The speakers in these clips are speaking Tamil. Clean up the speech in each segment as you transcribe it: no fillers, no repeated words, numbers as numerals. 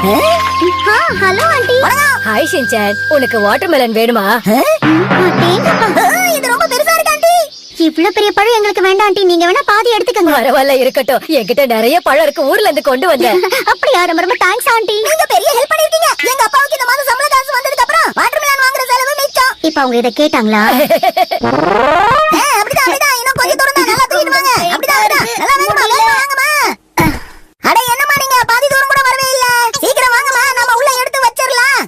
Hello aunty. ஹாய் ஷின்சான், உனக்கு வாட்டர்மெலன் வேணுமா? இது ரொம்ப பெருசா இருக்கு ஆண்டி. இவ்வளவு பெரிய பழம் எங்களுக்கு வேண்டாம் ஆண்டி, நீங்க வேணா பாதி எடுத்துக்கங்க. பரவாயில்ல, இருக்கட்டும். என்கிட்ட நிறைய பழம் இருக்கு, ஊர்ல இருந்து கொண்டு வந்தேன். அப்படியா? ரொம்ப ரொம்ப தேங்க்ஸ் ஆண்டி. நீங்க பெரிய ஹெல்ப் பண்ணிருக்கீங்க. எங்க அப்பாவுக்கு இந்த மாசம் சம்பள காசு வந்ததுக்கு அப்புறம் வாட்டர்மெலன் வாங்குற செலவு மிச்சம். இப்போ அவங்க இத கேட்டாங்களா? அப்படிதான் இன்னும் கொஞ்சம் தூரம் தான், நல்லா தூக்கிட்டு வாங்க. அப்படிதான் நல்லா வாங்கமா. அட என்னம்மா நீங்க பாதி தூரம் கூட வரவே இல்ல. சீக்கிரம் வாங்கமா, நாம உள்ள எடுத்து வச்சிரலாம்.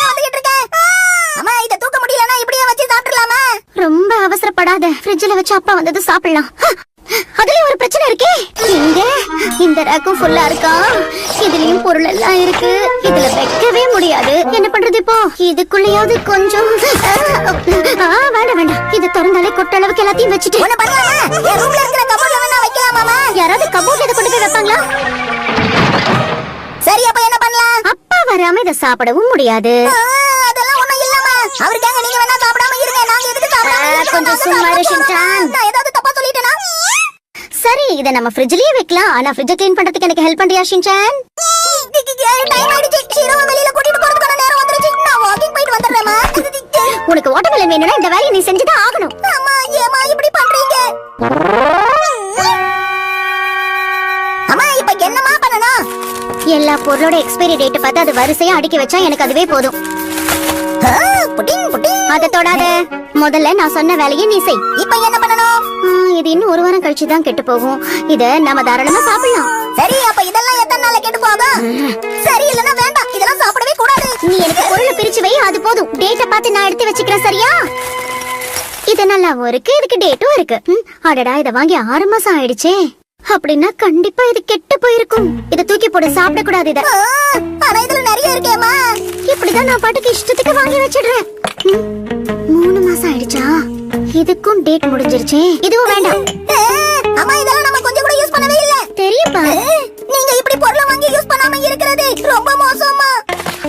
வந்துகிட்டு இருக்கேன். அம்மா இத தூக்க முடியலனா இப்படியே வச்சு சாப்பிடலாமா? ரொம்ப அவசரப்படாத, ஃப்ரிட்ஜ்ல வச்சு அப்பா வந்தது சாப்பிடலாம். அதுல ஒரு பிரச்சனை இருக்கே. இங்க இந்த ரேக்கும் ஃபுல்லா இருக்கா, இதுலயும் பொருள் எல்லாம் இருக்கு. இதுல வைக்கவே முடியாது. என்ன பண்றது இப்போ? இதுக்குள்ளயாவது கொஞ்சம் வேண்டாம். இது திறந்தாலே கொட்ட அளவுக்கு எல்லாத்தையும் வச்சுட்டு ரூம்ல இருக்கிற கபோர்ட்ல வேணா வைக்கலாமா? யாராவது கபோர்ட்ல இத கொண்டு போய் வைப்பாங்களா? சரி, அப்ப என்ன பண்ணலாம்? அப்பா வராம இத சாப்பிடவும் முடியாது. அதெல்லாம் ஒண்ணும் இல்லம்மா. அவருக்காக நீங்க வேணா சாப்பிடாம இருங்க. நாங்க எதுக்கு சாப்பிடாம? கொஞ்சம் சும்மா இரு ஷின்சான். நான் ஏதாவது தப்பா சொல்லிட்டேனா? சரி, இத நம்ம ஃப்ரிட்ஜ்லயே வைக்கலாம். ஆனா ஃப்ரிட்ஜ் க்ளீன் பண்றதுக்கு எனக்கு ஹெல்ப் பண்றியா ஷின்சான்? டைம் ஆயிடுச்சு. ஷீரோவை வெளியில கூட்டிட்டு போறதுக்கான நேரம் வந்துருச்சு. நான் வாக்கிங் போயிட்டு வந்துறேன்மா. உனக்கு வாட்டர்மெலன் வேணும்னா இந்த வேலையை நீ செஞ்சுதான் ஆகணும். அம்மா ஏமா இப்படி பண்றீங்க? அம்மா இப்ப என்னமா பண்ணணும்? எல்லா பொருளோட எக்ஸ்பைரி டேட் பார்த்து அது வரிசையா அடுக்கி வச்சா எனக்கு அதுவே போதும். அத தொடாத. முதல்ல நான் சொன்ன வேலையை நீ செய். இப்ப என்ன பண்ணணும்? இது இன்னும் ஒரு வாரம் கழிச்சு தான் கெட்டு போகும். இத நாம தாராளமா சாப்பிடலாம். சரி, அப்ப இதெல்லாம் எத்தனை நாள்ல கெட்டு போகும்? சரி, இல்லனா வேண்டாம். இதெல்லாம் சாப்பிடவே கூடாது. நீ எனக்கு பொருளை பிரிச்சு வை, அது போதும். டேட்ட பார்த்து நான் எடுத்து வச்சுக்கிறேன், சரியா? இது நல்லாவும் இருக்கு, இதுக்கு டேட்டும் இருக்கு. அடடா, இத வாங்கி 6 மாசம் ஆயிடுச்சே. அப்படின்னா கண்டிப்பா இது கெட்டு போயிருக்கும். இத தூக்கி போட சாப்பிட கூடாது. இத ஆனா இதுல நிறைய இருக்கேமா. இப்படிதான் நான் பாட்டுக்கு இஷ்டத்துக்கு வாங்கி வச்சிடுறேன். 3 மாசம் ஆயிடுச்சா? இதுக்கும் டேட் முடிஞ்சிருச்சே. இதுவும் வேண்டாம். அம்மா இதெல்லாம் நம்ம கொஞ்சம் கூட யூஸ் பண்ணவே இல்ல. தெரியுமா? நீங்க இப்படி பொருளை வாங்கி யூஸ் பண்ணாம இருக்கிறது ரொம்ப மோசமா.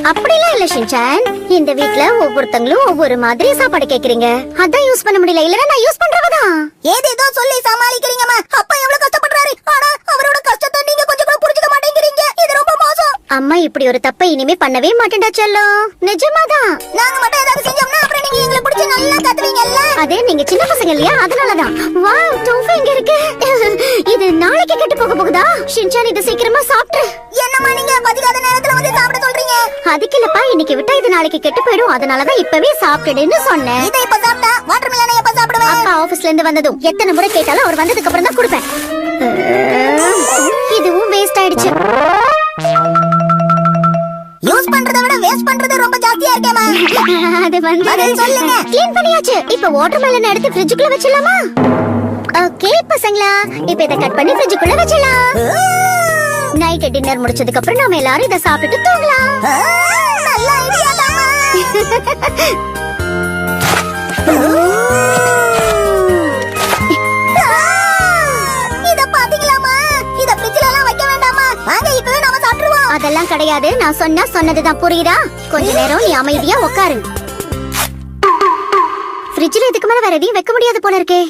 அப்படிலாம் இல்ல ஷின்சான். இந்த வீட்ல ஒவ்வொருத்தங்களும் ஒவ்வொரு மாதிரி சாப்பாடு கேக்குறீங்க. அதான் யூஸ் பண்ண முடியல. இல்லனா நான் யூஸ் பண்றவதான். ஏதேதோ சொல்லி சமாளிக்கிறீங்கம்மா. அப்பா எவ்வளவு கஷ்டப்படுறாரு. ஆனா அவரோட கஷ்டத்தை நீங்க கொஞ்சம் கூட புரிஞ்சுக்க மாட்டேங்கிறீங்க. இது ரொம்ப மோசம். அம்மா இப்படி ஒரு தப்பை இனிமே பண்ணவே மாட்டேன்டா செல்லம். நிஜமாதான். நாங்க மட்டும் ஏதாவது செஞ்சோம்னா அப்புறம் நீங்க எங்களை பிடிச்சு நல்லா கத்துவீங்கல்ல. அதே நீங்க சின்ன பசங்க இல்லையா, அதனாலதான். வாவ், டோஃபு இங்க இருக்கு. இது நாளைக்கு கெட்டு போக போகுதா? ஷின்சான் இத சீக்கிரமா சாப்பிடு. என்னம்மா நீங்க பதிகாத நேரத்துல வந்து சாப்பிட சொல்றீங்க? அதுக்கு இல்லப்பா, இன்னைக்கு விட்டா இது நாளைக்கு கெட்டு போயிடும். அதனாலதான் இப்பவே சாப்பிடுன்னு சொன்னேன். இதை இப்ப சாப்பிட்டா வாட்டர்மெலனை எப்ப சாப்பிடுவேன்? அப்பா ஆபீஸ்ல இருந்து வந்ததும் எத்தனை முறை கேட்டாலும் அவர் வந்ததுக்கு அப்புறம் தான் கொடுப்பேன். இதுவும் வேஸ்ட் ஆயிடுச்சு. யூஸ் பண்றதை விட வேஸ்ட் பண்றது ரொம்ப ஜாஸ்தியா இருக்கேமா. அது வந்து சொல்லுங்க. க்ளீன் பண்ணியாச்சு. இப்ப வாட்டர்மெலன் எடுத்து ஃப்ரிட்ஜுக்குள்ள வச்சிடலாமா? ஓகே பசங்களா, இப்ப இத கட் பண்ணி ஃப்ரிட்ஜுக்குள்ள வச்சிடலாம். நைட் டின்னர் முடிச்சதுக்கு அப்புறம் நாம எல்லாரும் இத சாப்பிட்டு தூங்கலாம். நல்ல ஐடியா தாமா. இத பாத்தீங்களாமா? இத ஃப்ரிட்ஜ்ல எல்லாம் வைக்க வேண்டாமா? வாங்க இப்பவே நாம சாப்பிடுவோம். அதெல்லாம் கிடையாது. நான் சொன்னதுதான் புரியுதா? கொஞ்ச நேரம் நீ அமைதியா உட்காரு. ஃப்ரிட்ஜ்ல இதுக்கு மேல வேற எதையும் வைக்க முடியாது போல இருக்கே.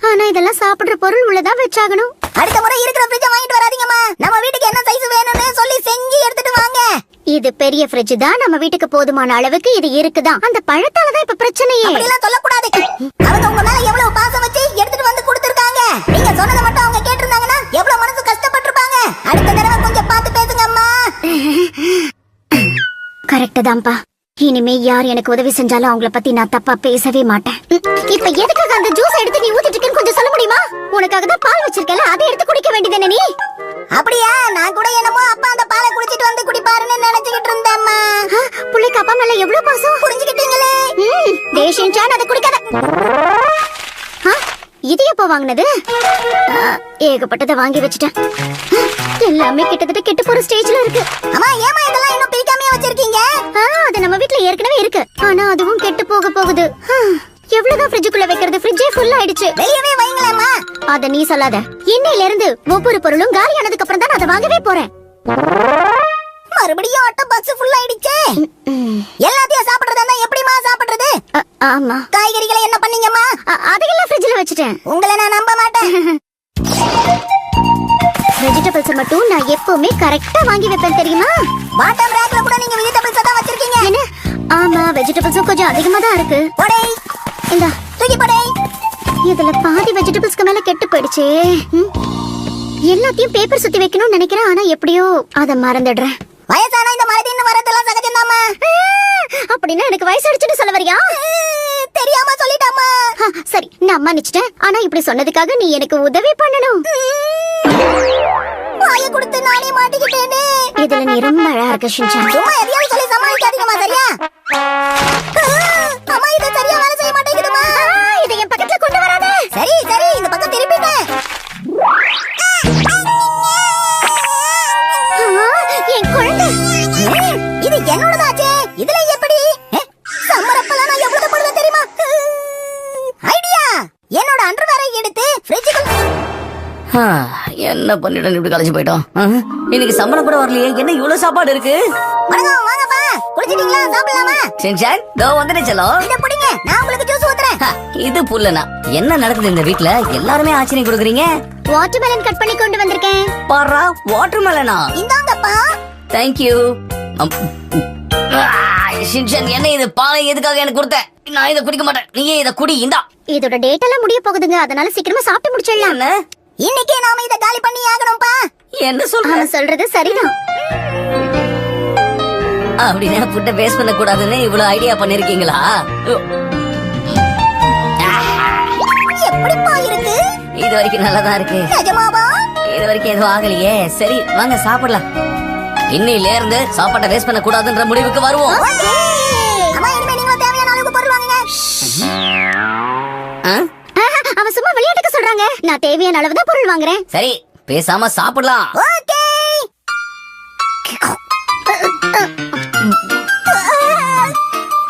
ஆனா இதெல்லாம் சாப்பிடுற பொருள் உள்ளதான் வச்சாகணும். அடுத்த முறை இருக்கிற ஃப்ரிட்ஜ் வாங்கிட்டு வராதீங்கம்மா. நம்ம வீட்டுக்கு என்ன சைஸ் வேணும்னு சொல்லி செஞ்சு எடுத்துட்டு வாங்க. இது பெரிய ஃப்ரிட்ஜ் தான். நம்ம வீட்டுக்கு போதுமான அளவுக்கு இது இருக்குதான். அந்த பழத்தால தான் இப்ப பிரச்சனையே. அப்படி எல்லாம் சொல்ல கூடாது. அவங்க உங்க மேல எவ்வளவு பாசம் வச்சு எடுத்துட்டு வந்து கொடுத்திருக்காங்க. நீங்க சொன்னதை மட்டும் அவங்க கேட்டிருந்தாங்கன்னா எவ்வளவு மனசு கஷ்டப்பட்டிருப்பாங்க. அடுத்த தடவை கொஞ்சம் பார்த்து பேசுங்க அம்மா. கரெக்ட் தான்ப்பா. இனிமே யார் எனக்கு உதவி செஞ்சாலும் அவங்கள பத்தி நான் தப்பா பேசவே மாட்டேன். இப்ப எதுக்காக அந்த ஜூஸ் எடுத்து நீ ஊத்திட்டு இருக்கேன்னு கொஞ்சம் சொல்ல முடியுமா? உனக்காக தான் பால் வச்சிருக்கல, அதை எடுத்து குடிக்க வேண்டியதானே நீ? அப்படியா? நான் கூட என்னமோ அப்பா அந்த பாலை குடிச்சிட்டு வந்து குடிப்பாருன்னு நினைச்சிட்டு இருந்தேம்மா. புள்ளைக்கு அப்பா மேல எவ்வளவு பாசம் புரிஞ்சுக்கிட்டீங்களே. தேஷின்சான் அதை குடிக்காத. இது எப்போ வாங்கினது? ஏகப்பட்டதை வாங்கி வச்சுட்டேன். எல்லாமே கிட்டத்தட்ட கெட்டு போற ஸ்டேஜ்ல இருக்கு. அம்மா ஏமா இதெல்லாம் இன்னும் பிரிக்காமயே வச்சிருக்கீங்க? அது நம்ம வீட்ல ஏற்கனவே இருக்கு. ஆனா அதுவும் கெட்டு போக போகுது. எவ்வளவுதான் ஃப்ரிட்ஜுக்குள்ள வைக்கிறது? ஃப்ரிட்ஜே ஃபுல் ஆயிடுச்சு. வெளியவே வைங்களேம்மா. அத நீ சொல்லாத. இன்னையில இருந்து ஒவ்வொரு பொருளும் காலி ஆனதுக்கு அப்புறம் தான் அதை வாங்கவே போறேன். மறுபடியும் ஆட்டோ பாக்ஸ் ஃபுல் ஆயிடுச்சு. எல்லாத்தையும் சாப்பிடுறதா எப்படிமா சாப்பிடுறது? ஆமா. காய்கறிகளை என்ன பண்ணீங்கம்மா? அதையெல்லாம் ஃப்ரிட்ஜ்ல வச்சிட்டேன். உங்களை நான் நம்ப மாட்டேன். வெஜிடபிள்ஸ் மட்டும் நான் எப்பவுமே கரெக்டா வாங்கி வைப்பேன் தெரியுமா? பாட்டம் ரேக்ல கூட நீங்க வெஜிடபிள்ஸ் தான் வச்சிருக்கீங்க. என்ன? ஆமா, வெஜிடபிள்ஸும் கொஞ்சம் அதிகமா தான் இருக்கு. போடே. இந்தா, தூக்கி போடே. இதுல பாதி வெஜிடபிள்ஸ்க்கு மேல கெட்டு போயிடுச்சே. எல்லாத்தையும் பேப்பர் சுத்தி வைக்கணும்னு நினைக்கிறேன், ஆனா எப்படியோ அத மறந்துடுறேன். வயசானா இந்த மாதிரி தின்னு வரதெல்லாம் சகஜம்தாமா. அப்படின்னா எனக்கு வயசாயிடுச்சுன்னு சொல்ல வரியா? தெரியாம சொல்லிட்டாமா. சரி, நான் மன்னிச்சிட்டேன். ஆனா இப்படி சொன்னதுக்காக நீ எனக்கு உதவி பண்ணணும். வாயை கொடுத்து நானே மாட்டிக்கிட்டேனே. இதுல நீ ரொம்ப அழகா இருக்க ஷின்சான். சும்மா எதையாவது சொல்லி சமாளிக்காதீங்கம்மா, சரியா? அம்மா, இது சரியா வேலை செய்ய மாட்டேங்குதுமா. இதை என் பக்கத்துல கொண்டு வராத. சரி சரி, இந்த பக்கம் திருப்பிங்க. என் குழந்தை இது என்னோடதாச்சே. இதுல எப்படி சம்மரப்பெல்லாம் நான் எவ்வளவு போடுவேன் தெரியுமா? ஐடியா, என்னோட அண்டர்வேரை எடுத்து ஃப்ரிட்ஜுக்குள்ள. என்ன பண்ணிட்டு இப்படி கலைச்சு போயிட்டோம். இன்னைக்கு சம்பளம் கூட வரலையே, என்ன இவ்வளவு சாப்பாடு இருக்கு? வணக்கம், வாங்கப்பா. குளிச்சிட்டீங்களா? சாப்பிடலாமா? செஞ்சான் தோ வந்துட்டே செல்லம். இத புடிங்க, நான் உங்களுக்கு ஜூஸ் ஊத்துறேன். இது புல்லனா? என்ன நடக்குது இந்த வீட்ல? எல்லாருமே ஆச்சரியம் கொடுக்குறீங்க. வாட்டர்மெலன் கட் பண்ணி கொண்டு வந்திருக்கேன். பாரா, வாட்டர்மெலனா? இந்தாங்கப்பா. தேங்க்யூ. ஷின்சான், என்ன இது? பாலை எதுக்காக எனக்கு கொடுத்த? நான் இதை குடிக்க மாட்டேன். நீயே இதை குடி. இந்தா. இதோட டேட் எல்லாம் முடிய போகுதுங்க, அதனால சீக்கிரமா சாப்பிட்டு முடிச்சிடலாம். என்ன? இன்னைக்கே நாம இத காலி பண்ணி ஆகணும்பா. என்ன சொல்ற? அவன் சொல்றது சரிதான். அப்படின்னா புட்ட பேஸ் பண்ண கூடாதுன்னு இவ்வளவு ஐடியா பண்ணிருக்கீங்களா? எப்படிப்பா இருக்கு? இது வரைக்கும் நல்லதா இருக்கு. நிஜமாவா? இது வரைக்கும் எதுவும் ஆகலையே. சரி, வாங்க சாப்பிடலாம். இன்னையில இருந்து சாப்பாட்டை வேஸ்ட் பண்ண கூடாதுன்ற முடிவுக்கு வருவோம். அம்மா, இனிமே நீங்களும் தேவையான அளவுக்கு பொருள் வாங்குங்க. அவன் சும்மா விளையாட்டுக்கு சொல்றாங்க. நான் தேவையான அளவு தான் பொருள் வாங்குறேன். சரி, பேசாம சாப்பிடலாம். ஓகே.